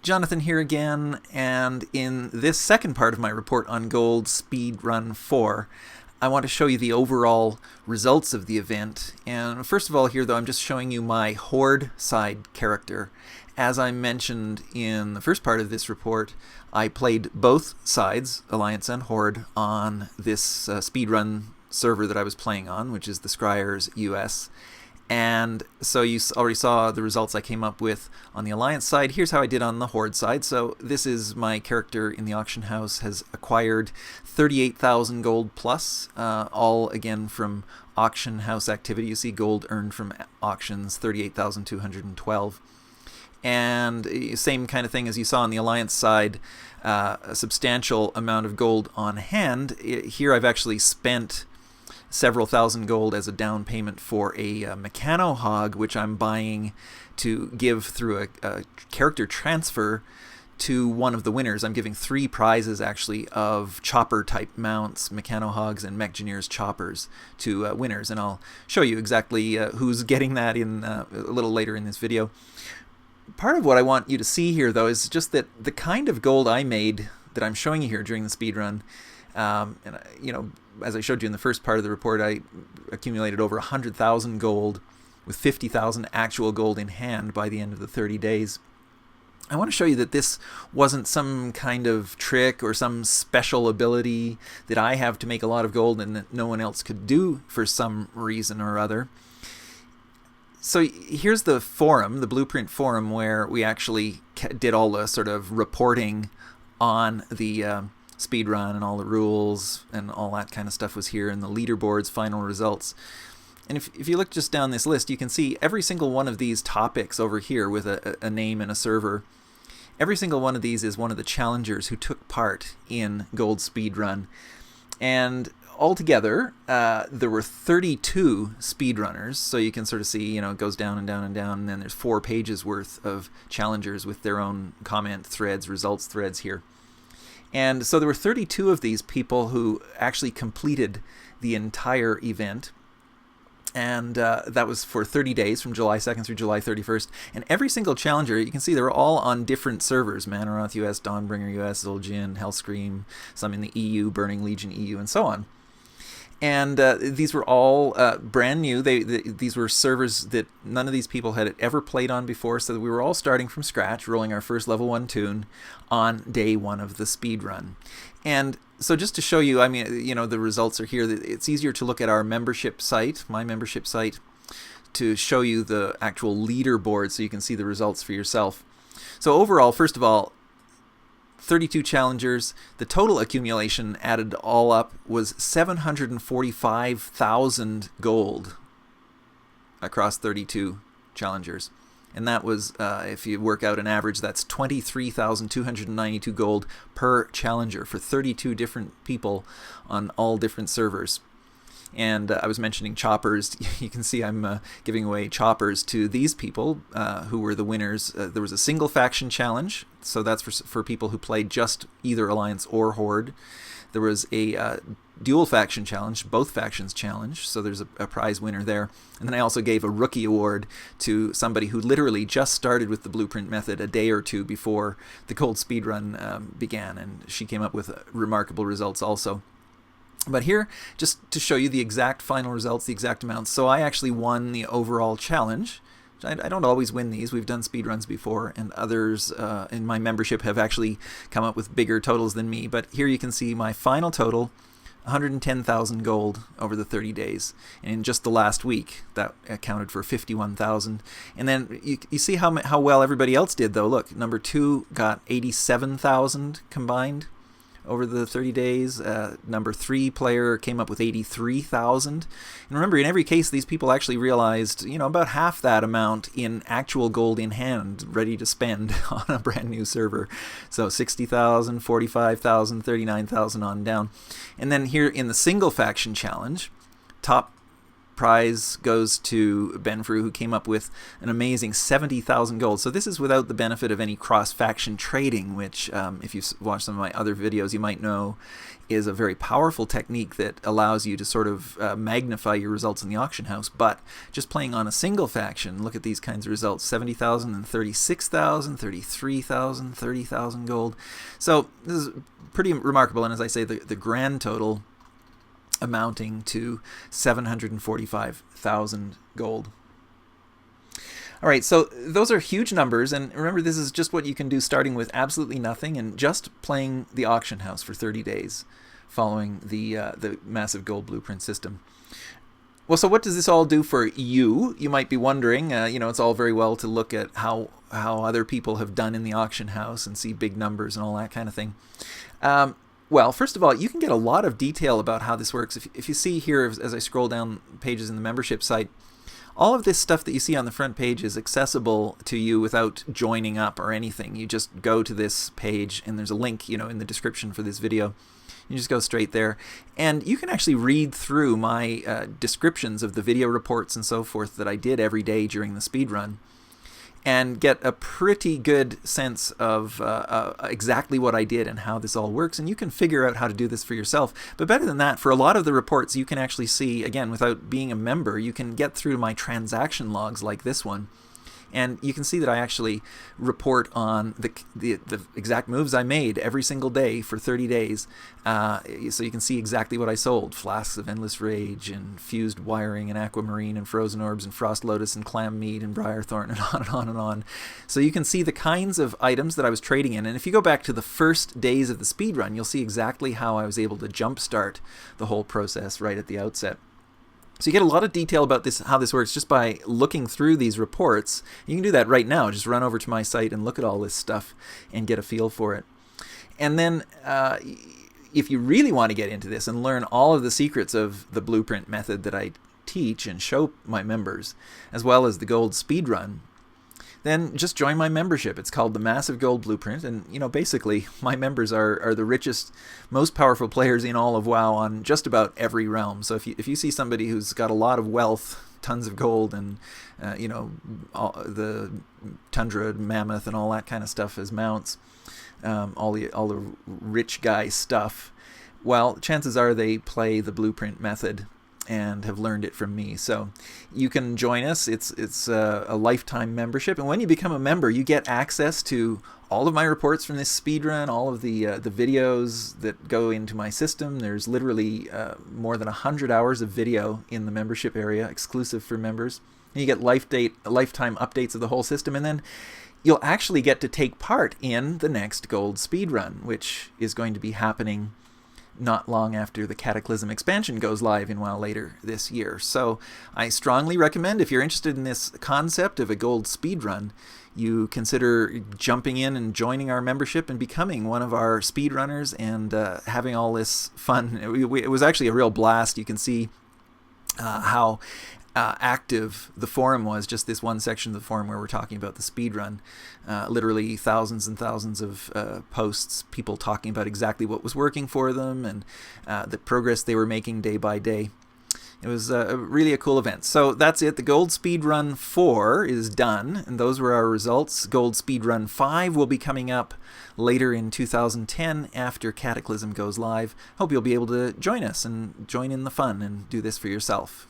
Jonathan here again, and in this second part of my report on Gold Speedrun 4, I want to show you the overall results of the event. And first of all here though, I'm just showing you my Horde side character. As I mentioned in the first part of this report, I played both sides, Alliance and Horde, on this speedrun server that I was playing on, which is the Scryers US. And so you already saw the results I came up with on the Alliance side. Here's how I did on the Horde side. So this is my character in the auction house, has acquired 38,000 gold plus, all again from auction house activity. You see gold earned from auctions, 38,212. And same kind of thing as you saw on the Alliance side, a substantial amount of gold on hand. Here I've actually spent several thousand gold as a down payment for a Mechano Hog, which I'm buying to give through a character transfer to one of the winners. I'm giving 3 prizes actually of chopper type mounts, Mechano Hogs and Mechgineers choppers to winners, and I'll show you exactly who's getting that in a little later in this video. Part of what I want you to see here though is just that the kind of gold I made that I'm showing you here during the speedrun, and you know, as I showed you in the first part of the report, I accumulated over 100,000 gold with 50,000 actual gold in hand by the end of the 30 days. I want to show you that this wasn't some kind of trick or some special ability that I have to make a lot of gold and that no one else could do for some reason or other. So here's the forum, the Blueprint forum, where we actually did all the sort of reporting on the speedrun, and all the rules and all that kind of stuff was here, and the leaderboards, final results. And if you look just down this list, you can see every single one of these topics over here with a name and a server. Every single one of these is one of the challengers who took part in Gold Speedrun. And altogether, there were 32 speedrunners, so you can sort of see, you know, it goes down and down and down, and then there's 4 pages worth of challengers with their own comment threads, results threads here. And so there were 32 of these people who actually completed the entire event. And that was for 30 days from July 2nd through July 31st. And every single challenger, you can see they were all on different servers. Manaroth US, Dawnbringer US, Zul'jin, Hellscream, some in the EU, Burning Legion EU, and so on. And these were all brand new. These were servers that none of these people had ever played on before, so we were all starting from scratch, rolling our first level 1 toon on day 1 of the speedrun. And so just to show you, I mean, you know, the results are here. It's easier to look at our membership site, my membership site, to show you the actual leaderboard so you can see the results for yourself. So overall, first of all, 32 challengers. The total accumulation added all up was 745,000 gold across 32 challengers. And that was, if you work out an average, that's 23,292 gold per challenger for 32 different people on all different servers. And I was mentioning choppers. You can see I'm giving away choppers to these people who were the winners. There was a single faction challenge, so that's for people who played just either Alliance or Horde. There was a dual faction challenge, both factions challenge, so there's a prize winner there. And then I also gave a rookie award to somebody who literally just started with the Blueprint method a day or 2 before the Gold Speedrun began, and she came up with remarkable results also. But here, just to show you the exact final results, the exact amounts. So I actually won the overall challenge. I don't always win these. We've done speedruns before, and others in my membership have actually come up with bigger totals than me. But here you can see my final total, 110,000 gold over the 30 days. And in just the last week, that accounted for 51,000. And then you see how well everybody else did, though. Look, number 2 got 87,000 combined over the 30 days. Number 3 player came up with 83,000. And remember, in every case, these people actually realized, you know, about half that amount in actual gold in hand, ready to spend on a brand new server. So 60,000, 45,000, 39,000 on down. And then here in the single faction challenge, top prize goes to Benfru, who came up with an amazing 70,000 gold. So this is without the benefit of any cross-faction trading, which if you've watched some of my other videos, you might know is a very powerful technique that allows you to sort of magnify your results in the auction house. But just playing on a single faction, look at these kinds of results: 70,000 and 36,000, 33,000, 30,000 gold. So this is pretty remarkable, and as I say, the grand total amounting to 745,000 gold. All right, so those are huge numbers, and remember, this is just what you can do starting with absolutely nothing and just playing the auction house for 30 days following the massive gold blueprint system. Well, so what does this all do for you? You might be wondering. It's all very well to look at how other people have done in the auction house and see big numbers and all that kind of thing. Well, first of all, you can get a lot of detail about how this works. If you see here, as I scroll down pages in the membership site, all of this stuff that you see on the front page is accessible to you without joining up or anything. You just go to this page, and there's a link, in the description for this video. You just go straight there, and you can actually read through my descriptions of the video reports and so forth that I did every day during the speed run, and get a pretty good sense of exactly what I did and how this all works. And you can figure out how to do this for yourself. But better than that, for a lot of the reports, you can actually see, again, without being a member, you can get through my transaction logs like this one. And you can see that I actually report on the exact moves I made every single day for 30 days. So you can see exactly what I sold: flasks of Endless Rage, and fused wiring, and aquamarine, and frozen orbs, and frost lotus, and clam meat, and briarthorn, and on and on and on. So you can see the kinds of items that I was trading in. And if you go back to the first days of the speed run, you'll see exactly how I was able to jumpstart the whole process right at the outset. So you get a lot of detail about this, how this works, just by looking through these reports. You can do that right now. Just run over to my site and look at all this stuff and get a feel for it. And then if you really want to get into this and learn all of the secrets of the blueprint method that I teach and show my members, as well as the gold speed run, then just join my membership. It's called the Massive Gold Blueprint, and basically my members are the richest, most powerful players in all of WoW on just about every realm. So if you see somebody who's got a lot of wealth, tons of gold, and the tundra mammoth and all that kind of stuff as mounts, all the rich guy stuff, well, chances are they play the blueprint method and have learned it from me. So you can join us. It's a lifetime membership, and when you become a member, you get access to all of my reports from this speedrun, all of the videos that go into my system. There's literally more than 100 hours of video in the membership area, exclusive for members. And you get lifetime updates of the whole system, and then you'll actually get to take part in the next gold speedrun, which is going to be happening not long after the Cataclysm expansion goes live in WoW later this year. So I strongly recommend, if you're interested in this concept of a gold speedrun, you consider jumping in and joining our membership and becoming one of our speedrunners and having all this fun. It was actually a real blast. You can see how active the forum was, just this one section of the forum where we're talking about the speedrun. Literally thousands and thousands of posts, people talking about exactly what was working for them and the progress they were making day by day. It was really a cool event. So that's it. The Gold Speedrun 4 is done, and those were our results. Gold Speedrun 5 will be coming up later in 2010 after Cataclysm goes live. Hope you'll be able to join us and join in the fun and do this for yourself.